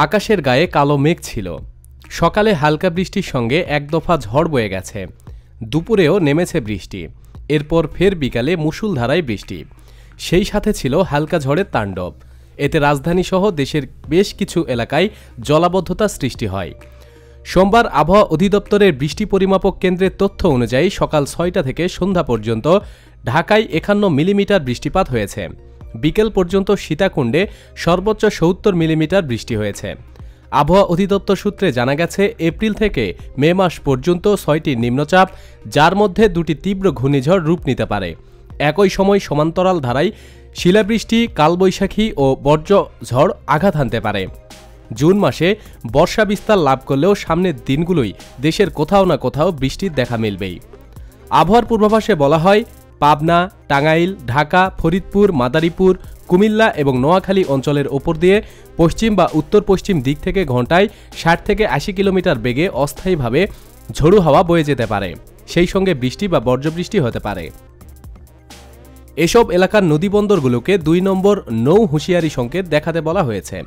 আকাশের গায়ে কালো মেঘ ছিল। সকালে হালকা বৃষ্টির সঙ্গে এক দফা ঝড় বয়ে গেছে। দুপুরেও নেমেছে বৃষ্টি। এরপর ফের বিকালে মুষলধারায় বৃষ্টি, সেই সাথে ছিল হালকা ঝড়ের তাণ্ডব। এতে রাজধানীসহ দেশের বেশ কিছু এলাকায় জলাবদ্ধতা সৃষ্টি হয়। সোমবার আবহাওয়া অধিদপ্তরের বৃষ্টি পরিমাপক কেন্দ্রের তথ্য অনুযায়ী সকাল ৬টা থেকে সন্ধ্যা পর্যন্ত ঢাকায় ৫১ মিলিমিটার বৃষ্টিপাত হয়েছে। বিকেল পর্যন্ত সীতাকুণ্ডে সর্বোচ্চ ৭০ মিলিমিটার বৃষ্টি হয়েছে। আবহাওয়া অধিদপ্তর সূত্রে জানা গেছে, এপ্রিল থেকে মে মাস পর্যন্ত ৬টি নিম্নচাপ, যার মধ্যে ২টি তীব্র ঘূর্ণিঝড় রূপ নিতে পারে। একই সময় সমান্তরাল ধারায় শিলাবৃষ্টি, কালবৈশাখী ও বজ্রঝড় আঘাত হানতে পারে। জুন মাসে বর্ষা বিস্তার লাভ করলেও সামনের দিনগুলোই দেশের কোথাও না কোথাও বৃষ্টির দেখা মিলবেই। আবহাওয়ার পূর্বাভাসে বলা হয়, পাবনা, টাঙ্গাইল, ঢাকা, ফরিদপুর, মাদারীপুর, কুমিল্লা এবং নোয়াখালী অঞ্চলের ওপর দিয়ে পশ্চিম বা উত্তর পশ্চিম দিক থেকে ঘন্টায় ৬০ থেকে ৮০ কিলোমিটার বেগে অস্থায়ীভাবে ঝোড়ো হাওয়া বয়ে যেতে পারে। সেই সঙ্গে বৃষ্টি বা বজ্রবৃষ্টি হতে পারে। এসব এলাকার নদীবন্দরগুলোকে ২ নম্বর নৌ হুঁশিয়ারি সংকেত দেখাতে বলা হয়েছে।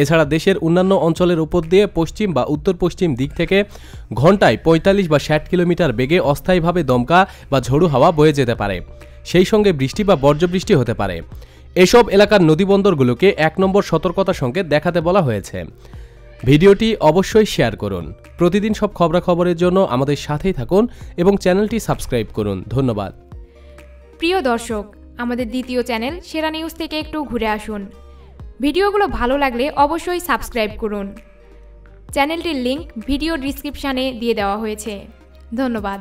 এছাড়া দেশের অন্যান্য অঞ্চলের উপর দিয়ে পশ্চিম বা উত্তর পশ্চিম দিক থেকে ঘন্টায় ৪৫ বা ৬০ কিলোমিটার বেগে অস্থায়ীভাবে দমকা বা ঝোড়ো হাওয়া বয়ে যেতে পারে। সেই সঙ্গে বৃষ্টি বা বজ্রবৃষ্টি হতে পারে। এসব এলাকার নদীবন্দরগুলোকে ১ নম্বর সতর্কতা সংকেত দেখাতে বলা হয়েছে। ভিডিওটি অবশ্যই শেয়ার করুন। প্রতিদিন সব খবরাখবরের জন্য আমাদের সাথেই থাকুন এবং চ্যানেলটি সাবস্ক্রাইব করুন। ধন্যবাদ। প্রিয় দর্শক, আমাদের দ্বিতীয় চ্যানেল সেরা নিউজ থেকে একটু ঘুরে আসুন। ভিডিওগুলো ভালো লাগলে অবশ্যই সাবস্ক্রাইব করুন। চ্যানেলটির লিংক ভিডিও ডিসক্রিপশানে দিয়ে দেওয়া হয়েছে। ধন্যবাদ।